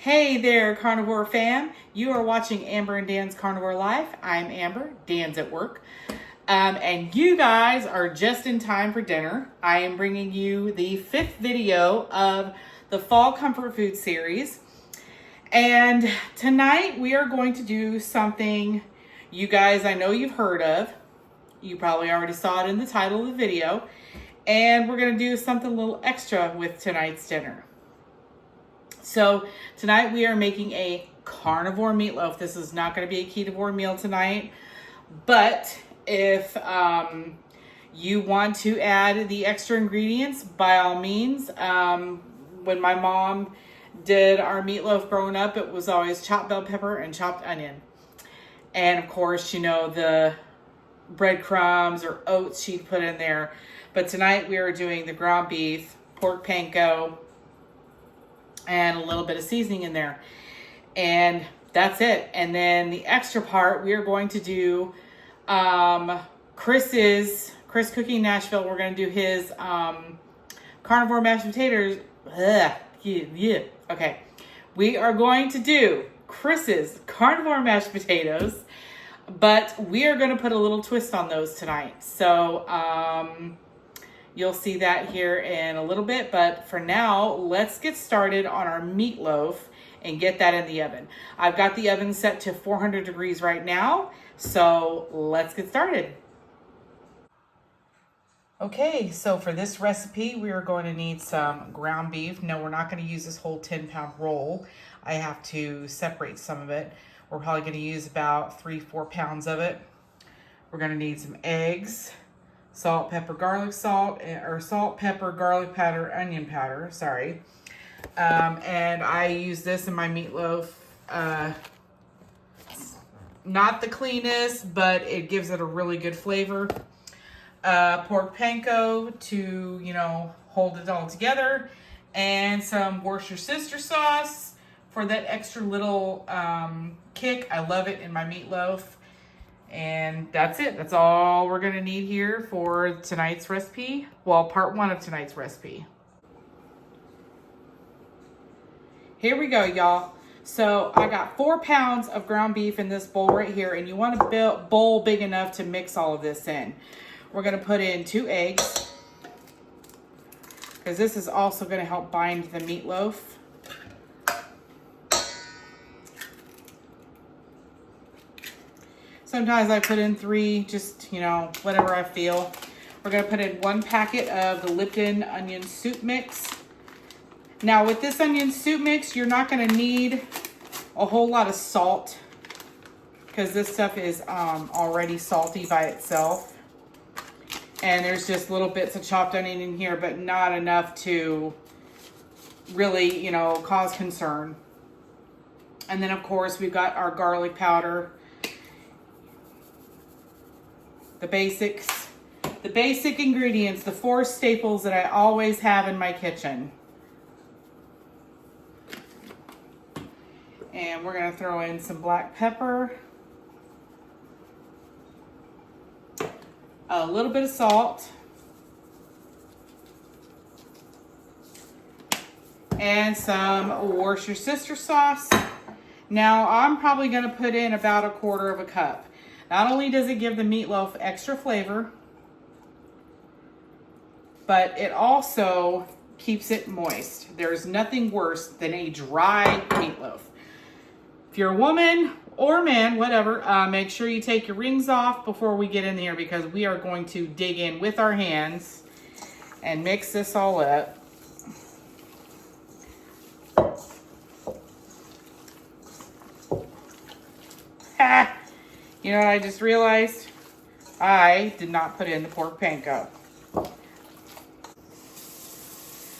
Hey there, Carnivore fam. You are watching Amber and Dan's Carnivore Life. I'm Amber, Dan's at work. And you guys are just in time for dinner. I am bringing you the 5th video of the Fall Comfort Food series. And tonight we are going to do something you guys, I know you've heard of. You probably already saw it in the title of the video. And we're going to do something a little extra with tonight's dinner. So tonight we are making a carnivore meatloaf. This is not going to be a ketovore meal tonight, but if you want to add the extra ingredients, by all means. When my mom did our meatloaf growing up, it was always chopped bell pepper and chopped onion. And of course, you know, the breadcrumbs or oats she'd put in there. But tonight we are doing the ground beef, pork panko, and a little bit of seasoning in there. And that's it. And then the extra part, we are going to do Chris Cooking Nashville. We're going to do his carnivore mashed potatoes. Okay. We are going to do Chris's carnivore mashed potatoes, but we are going to put a little twist on those tonight. So you'll see that here in a little bit, but for now, let's get started on our meatloaf and get that in the oven. I've got the oven set to 400 degrees right now, so let's get started. Okay, so for this recipe, we are going to need some ground beef. No, we're not going to use this whole 10-pound roll. I have to separate some of it. We're probably going to use about 3-4 pounds of it. We're going to need some eggs, salt, pepper, garlic salt, or salt, pepper, garlic powder, onion powder, sorry. And I use this in my meatloaf. Not the cleanest, but it gives it a really good flavor. Pork panko to, you know, hold it all together. And some Worcestershire sauce for that extra little kick. I love it in my meatloaf. And that's it. That's all we're going to need here for tonight's recipe. Well, part 1 of tonight's recipe. Here we go, y'all. So I got 4 pounds of ground beef in this bowl right here. And you want a bowl big enough to mix all of this in. We're going to put in 2 eggs, because this is also going to help bind the meatloaf. Sometimes I put in 3, just, you know, whatever I feel. We're going to put in 1 packet of the Lipton onion soup mix. Now with this onion soup mix, you're not going to need a whole lot of salt, because this stuff is already salty by itself. And there's just little bits of chopped onion in here, but not enough to really, you know, cause concern. And then of course we've got our garlic powder. The basics, the basic ingredients, the 4 staples that I always have in my kitchen. And we're going to throw in some black pepper, a little bit of salt, and some Worcestershire sauce. Now I'm probably going to put in about 1/4 cup. Not only does it give the meatloaf extra flavor, but it also keeps it moist. There's nothing worse than a dry meatloaf. If you're a woman or man, whatever, make sure you take your rings off before we get in here, because we are going to dig in with our hands and mix this all up. Ha! You know what I just realized? I did not put in the pork panko.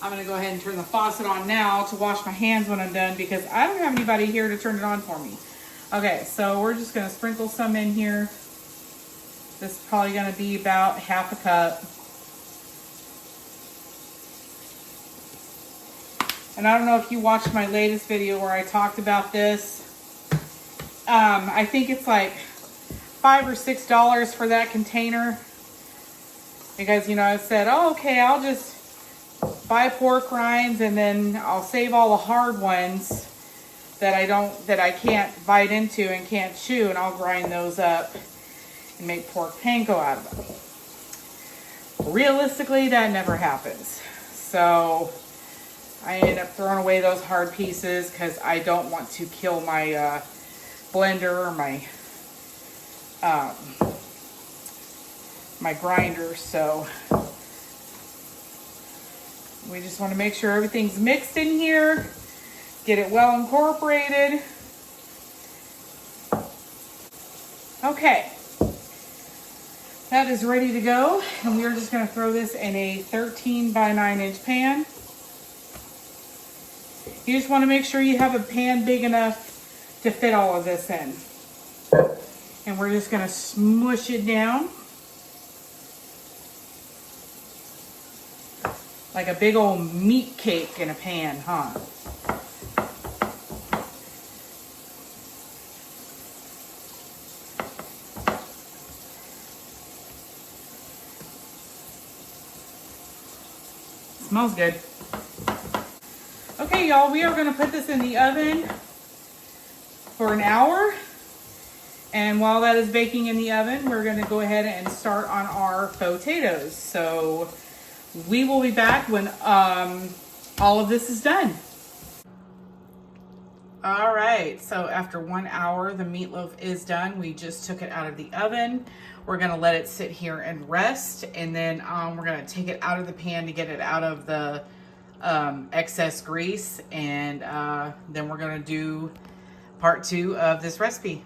I'm going to go ahead and turn the faucet on now to wash my hands when I'm done, because I don't have anybody here to turn it on for me. Okay, so we're just going to sprinkle some in here. This is probably going to be about 1/2 cup. And I don't know if you watched my latest video where I talked about this. I think it's like $5 or $6 for that container, because, you know, I said, oh, okay, I'll just buy pork rinds and then I'll save all the hard ones that I can't bite into and can't chew, and I'll grind those up and make pork panko out of them. Realistically, that never happens. So I end up throwing away those hard pieces because I don't want to kill my blender or my grinder. So we just want to make sure everything's mixed in here, get it well incorporated. Okay, that is ready to go, and we are just going to throw this in a 13 by 9 inch pan. You just want to make sure you have a pan big enough to fit all of this in. And we're just going to smush it down like a big old meat cake in a pan, huh? Smells good. Okay, y'all, we are going to put this in the oven for an hour. And while that is baking in the oven, we're going to go ahead and start on our potatoes. So we will be back when all of this is done. All right, so after 1 hour, the meatloaf is done. We just took it out of the oven. We're gonna let it sit here and rest, and then we're gonna take it out of the pan to get it out of the excess grease, and then we're gonna do part 2 of this recipe.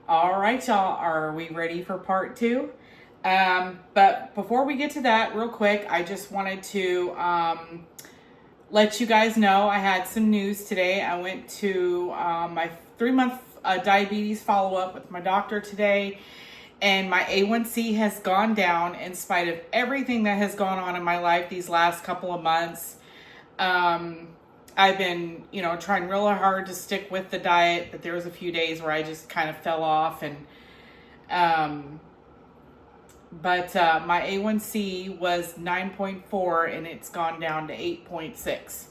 All right, y'all, are we ready for part 2? But before we get to that, real quick, I just wanted to let you guys know I had some news today. I went to my 3-month diabetes follow-up with my doctor today, and my A1C has gone down in spite of everything that has gone on in my life these last couple of months. I've been, trying really hard to stick with the diet, but there was a few days where I just kind of fell off, and but my A1C was 9.4 and it's gone down to 8.6.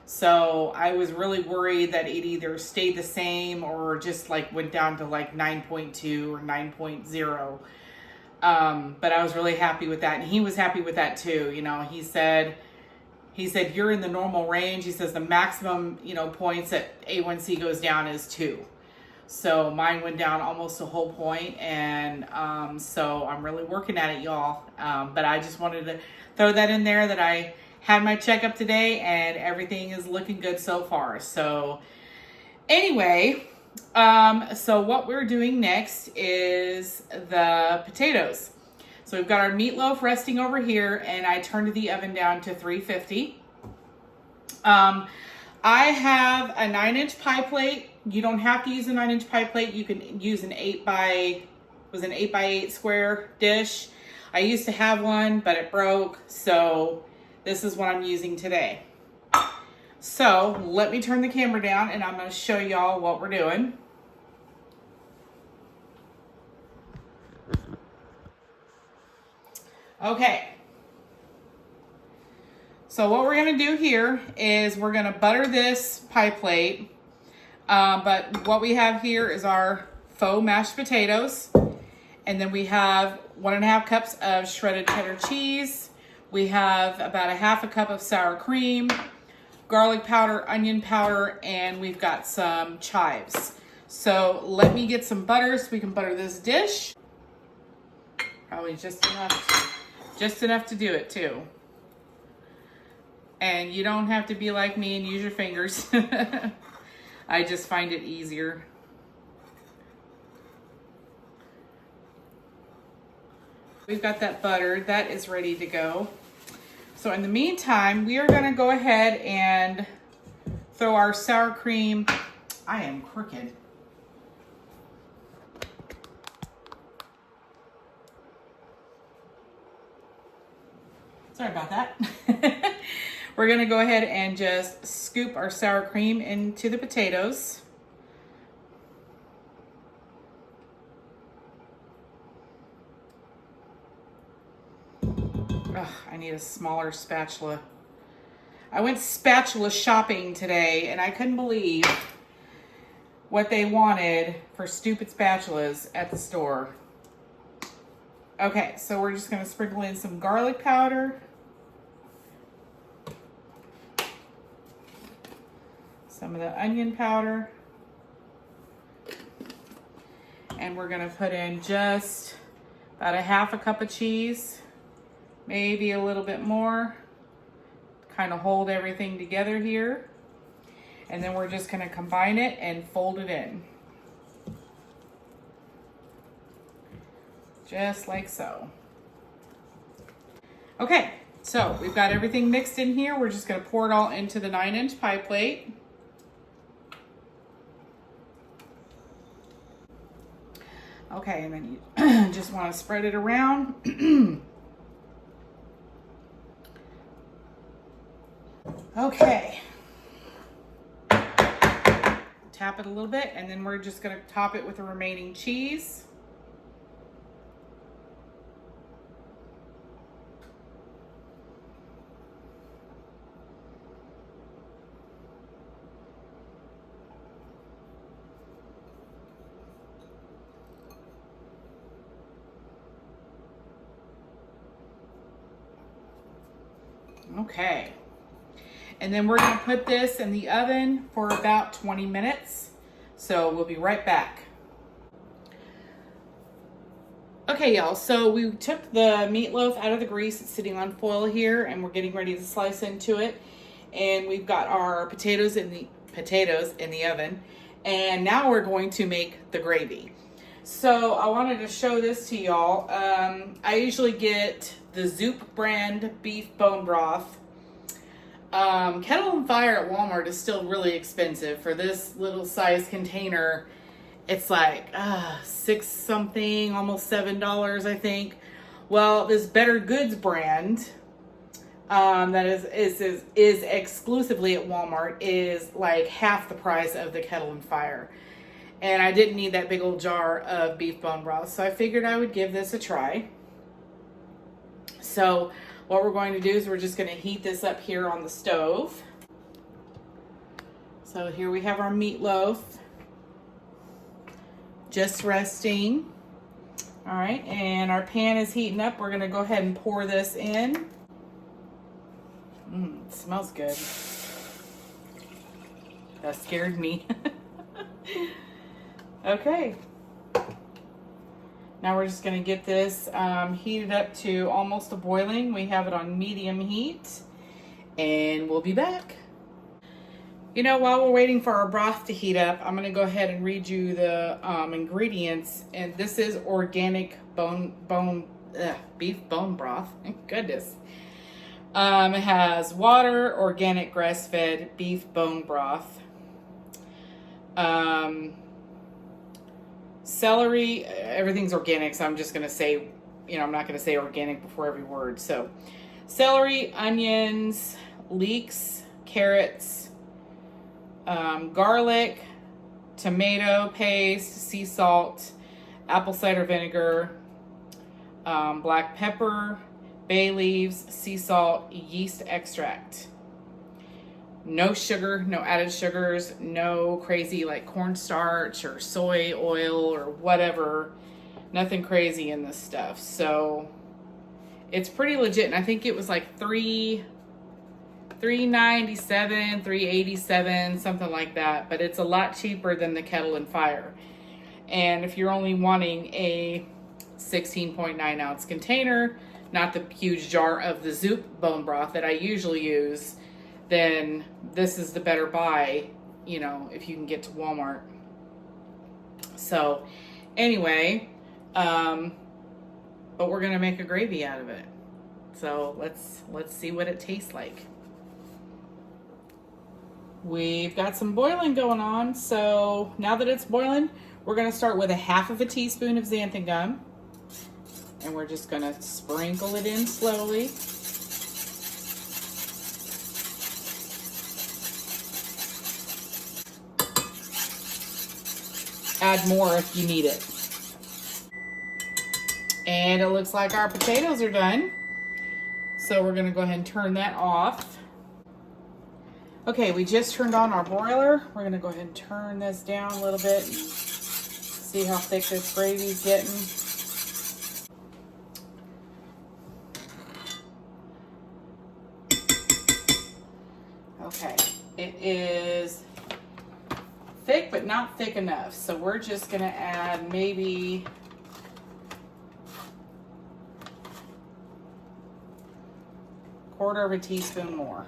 So I was really worried that it either stayed the same or just like went down to like 9.2 or 9.0. But I was really happy with that. And he was happy with that too. He said, you're in the normal range. He says the maximum, points that A1C goes down is 2. So mine went down almost a whole point, and so I'm really working at it, y'all. But I just wanted to throw that in there that I had my checkup today, and everything is looking good so far. So anyway, so what we're doing next is the potatoes. So we've got our meatloaf resting over here, and I turned the oven down to 350. I have a 9-inch pie plate. You don't have to use a 9-inch pie plate. You can use an 8x8 square dish. I used to have one, but it broke. So this is what I'm using today. So let me turn the camera down and I'm going to show y'all what we're doing. Okay. So what we're going to do here is we're going to butter this pie plate. But what we have here is our faux mashed potatoes. And then we have 1.5 cups of shredded cheddar cheese. We have about a 1/2 cup of sour cream, garlic powder, onion powder, and we've got some chives. So let me get some butter so we can butter this dish. Probably just enough to do it too. And you don't have to be like me and use your fingers. I just find it easier. We've got that butter, that is ready to go. So in the meantime, we are gonna go ahead and throw our sour cream. I am crooked. Sorry about that. We're gonna go ahead and just scoop our sour cream into the potatoes. Ugh, I need a smaller spatula. I went spatula shopping today and I couldn't believe what they wanted for stupid spatulas at the store. Okay, so we're just gonna sprinkle in some garlic powder. Some of the onion powder. And we're gonna put in just about a half a cup of cheese, maybe a little bit more. Kind of hold everything together here. And then we're just gonna combine it and fold it in. Just like so. Okay, so we've got everything mixed in here. We're just gonna pour it all into the 9-inch pie plate. Okay, and then you just wanna spread it around. Okay. Tap it a little bit, and then we're just gonna top it with the remaining cheese. Okay. And then we're gonna put this in the oven for about 20 minutes. So we'll be right back. Okay, y'all, so we took the meatloaf out of the grease. It's sitting on foil here, and we're getting ready to slice into it. And we've got our potatoes in the oven. And now we're going to make the gravy. So I wanted to show this to y'all. I usually get the Zoop brand beef bone broth. Kettle and Fire at Walmart is still really expensive. For this little size container, it's like $6 something, almost $7, I think. Well, this Better Goods brand that is exclusively at Walmart is like half the price of the Kettle and Fire. And I didn't need that big old jar of beef bone broth, so I figured I would give this a try. So what we're going to do is we're just going to heat this up here on the stove. So here we have our meatloaf just resting. All right, and our pan is heating up. We're going to go ahead and pour this in. It smells good. That scared me. Okay. Now we're just going to get this heated up to almost a boiling. We have it on medium heat, and we'll be back. You know, while we're waiting for our broth to heat up, I'm going to go ahead and read you the ingredients. And this is organic beef bone broth. Thank goodness. It has water, organic grass-fed beef bone broth. Celery, everything's organic, so I'm just going to say, I'm not going to say organic before every word. So, celery, onions, leeks, carrots, garlic, tomato paste, sea salt, apple cider vinegar, black pepper, bay leaves, sea salt, yeast extract. No sugar, no added sugars, no crazy like cornstarch or soy oil or whatever. Nothing crazy in this stuff. So it's pretty legit. And I think it was like $3.97, $3.87, something like that. But it's a lot cheaper than the Kettle and Fire. And if you're only wanting a 16.9 ounce container, not the huge jar of the Zoop bone broth that I usually use, then this is the better buy, if you can get to Walmart. So anyway, but we're going to make a gravy out of it. So let's see what it tastes like. We've got some boiling going on. So now that it's boiling, we're going to start with a half of a teaspoon of xanthan gum. And we're just going to sprinkle it in slowly. Add more if you need it. And it looks like our potatoes are done. So we're going to go ahead and turn that off. Okay, we just turned on our broiler. We're gonna go ahead and turn this down a little bit and see how thick this gravy's getting. Okay, it is thick, but not thick enough. So we're just gonna add maybe quarter of a teaspoon more.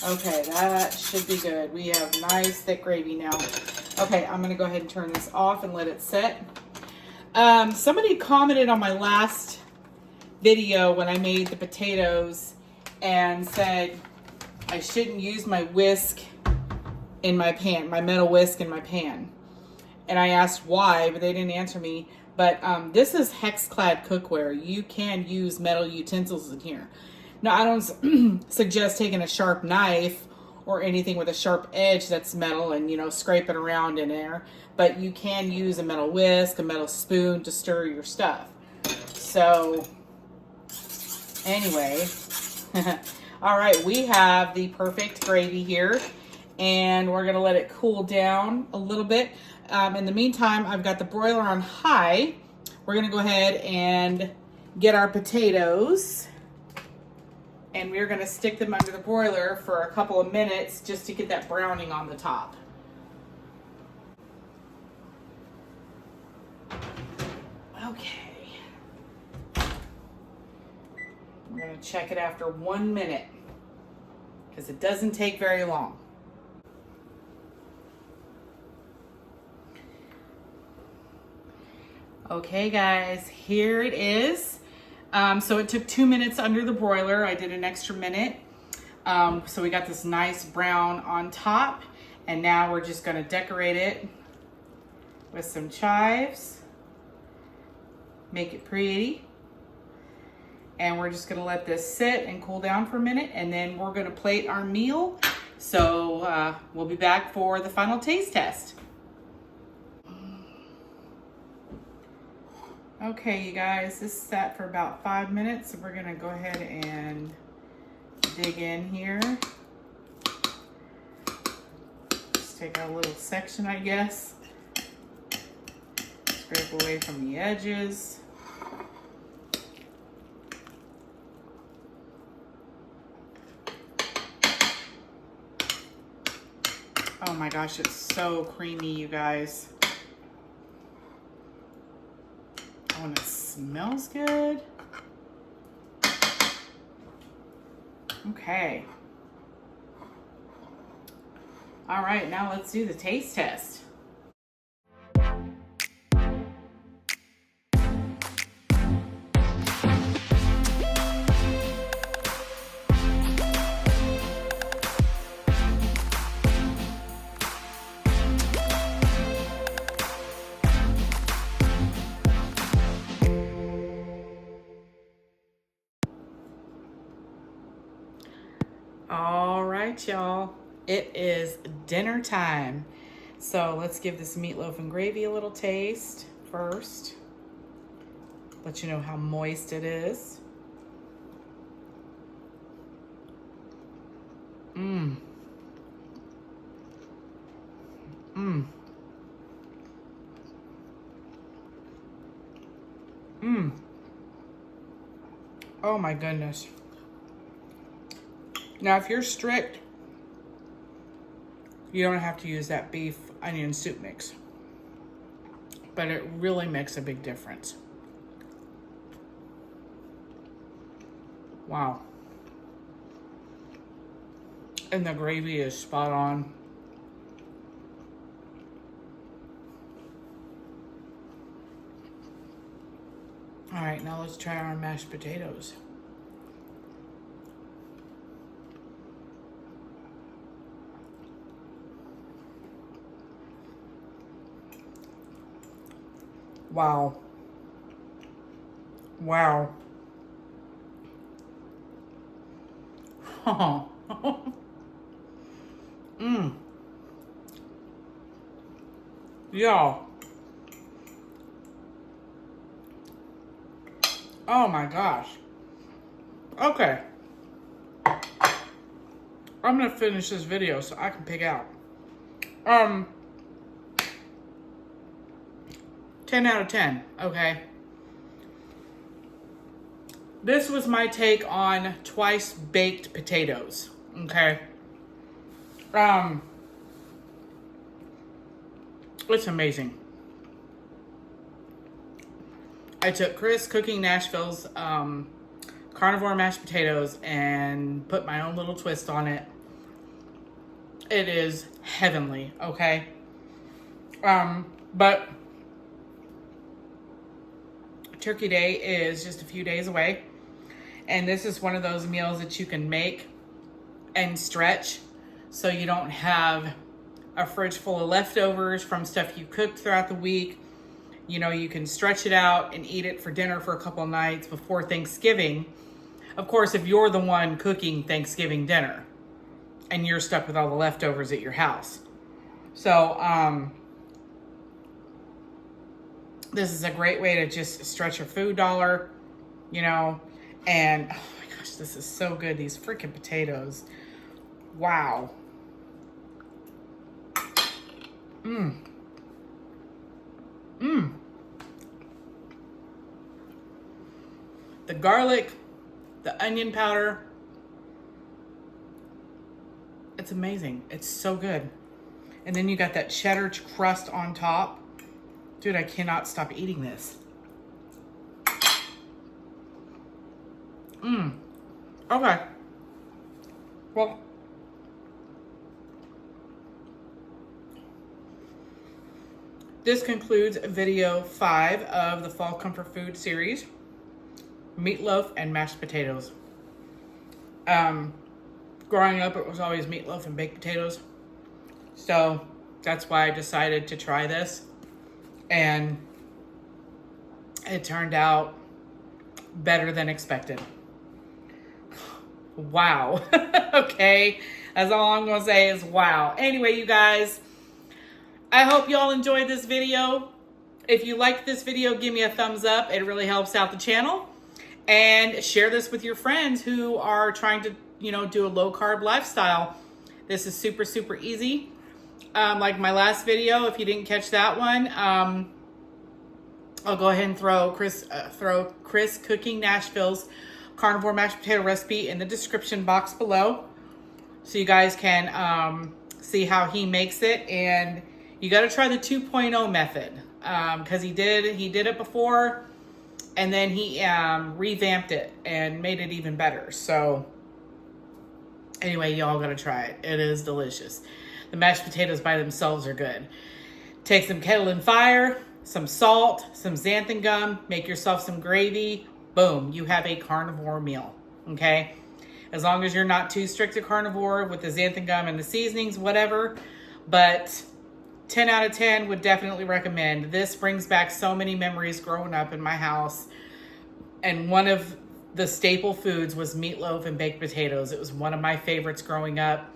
Okay, that should be good. We have nice thick gravy now. Okay, I'm gonna go ahead and turn this off and let it set. Somebody commented on my last video when I made the potatoes and said I shouldn't use my whisk in my pan, my metal whisk in my pan. And I asked why, but they didn't answer me. But this is hex-clad cookware. You can use metal utensils in here. Now, I don't suggest taking a sharp knife or anything with a sharp edge that's metal and, you know, scraping around in there. But you can use a metal whisk, a metal spoon to stir your stuff. So, anyway, all right, we have the perfect gravy here. And we're going to let it cool down a little bit. In the meantime, I've got the broiler on high. We're going to go ahead and get our potatoes. And we're gonna stick them under the broiler for a couple of minutes just to get that browning on the top. Okay. We're gonna check it after 1 minute because it doesn't take very long. Okay guys, here it is. So it took 2 minutes under the broiler. I did an extra minute. So we got this nice brown on top. And now we're just gonna decorate it with some chives. Make it pretty. And we're just gonna let this sit and cool down for a minute. And then we're gonna plate our meal. So we'll be back for the final taste test. Okay, you guys, this sat for about 5 minutes, so we're gonna go ahead and dig in here. Just take out a little section, I guess. Scrape away from the edges. Oh my gosh, it's so creamy, you guys. Oh, and it smells good. Okay. All right, now let's do the taste test. All right, y'all, it is dinner time. So let's give this meatloaf and gravy a little taste first. Let you know how moist it is. Mmm. Mmm. Mmm. Oh my goodness. Now, if you're strict, you don't have to use that beef onion soup mix. But it really makes a big difference. Wow. And the gravy is spot on. All right, now let's try our mashed potatoes. Wow. Wow. Mmm. Yeah. Oh my gosh. Okay. I'm gonna finish this video so I can pick out. 10 out of 10, okay? This was my take on twice baked potatoes, okay? It's amazing. I took Chris Cooking Nashville's carnivore mashed potatoes and put my own little twist on it. It is heavenly, okay? But Turkey Day is just a few days away. And this is one of those meals that you can make and stretch so you don't have a fridge full of leftovers from stuff you cooked throughout the week. You know, you can stretch it out and eat it for dinner for a couple of nights before Thanksgiving. Of course, if you're the one cooking Thanksgiving dinner and you're stuck with all the leftovers at your house. So, this is a great way to just stretch your food dollar, you know, and oh my gosh, this is so good. These freaking potatoes. Wow. The garlic, the onion powder. It's amazing. It's so good. And then you got that cheddar crust on top. Dude, I cannot stop eating this. Okay. Well, this concludes video 5 of the Fall Comfort Food series. Meatloaf and mashed potatoes. Growing up, it was always meatloaf and baked potatoes. So that's why I decided to try this. And it turned out better than expected. Wow. Okay. That's all I'm going to say is wow. Anyway, you guys, I hope y'all enjoyed this video. If you liked this video, give me a thumbs up. It really helps out the channel. And share this with your friends who are trying to, you know, do a low carb lifestyle. This is super, super easy. Like my last video, if you didn't catch that one, I'll go ahead and throw Chris Cooking Nashville's carnivore mashed potato recipe in the description box below, so you guys can see how he makes it. And you got to try the 2.0 method because he did it before, and then he revamped it and made it even better. So anyway, y'all got to try it. It is delicious. The mashed potatoes by themselves are good. Take some kettle and fire, some salt, some xanthan gum, make yourself some gravy. Boom, you have a carnivore meal, okay? As long as you're not too strict to carnivore with the xanthan gum and the seasonings, whatever. But 10 out of 10 would definitely recommend. This brings back so many memories growing up in my house. And one of the staple foods was meatloaf and baked potatoes. It was one of my favorites growing up.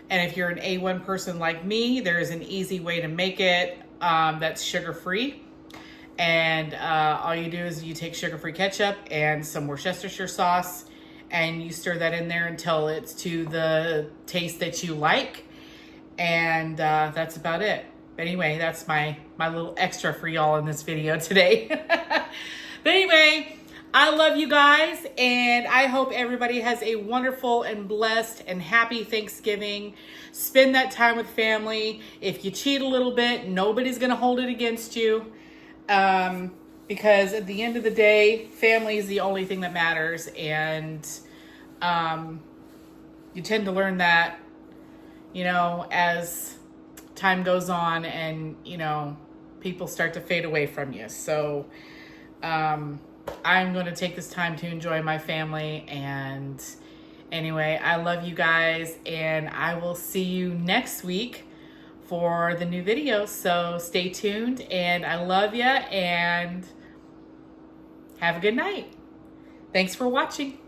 And if you're an A1 person like me, there's an easy way to make it that's sugar-free. And all you do is you take sugar-free ketchup and some Worcestershire sauce, and you stir that in there until it's to the taste that you like. And that's about it. But anyway, that's my little extra for y'all in this video today. But anyway, I love you guys, and I hope everybody has a wonderful and blessed and happy Thanksgiving. Spend that time with family. If you cheat a little bit, nobody's going to hold it against you. Because at the end of the day, family is the only thing that matters. And you tend to learn that, you know, as time goes on and, you know, people start to fade away from you. So I'm going to take this time to enjoy my family. And anyway, I love you guys, and I will see you next week for the new video. So stay tuned, and I love you, and have a good night. Thanks for watching.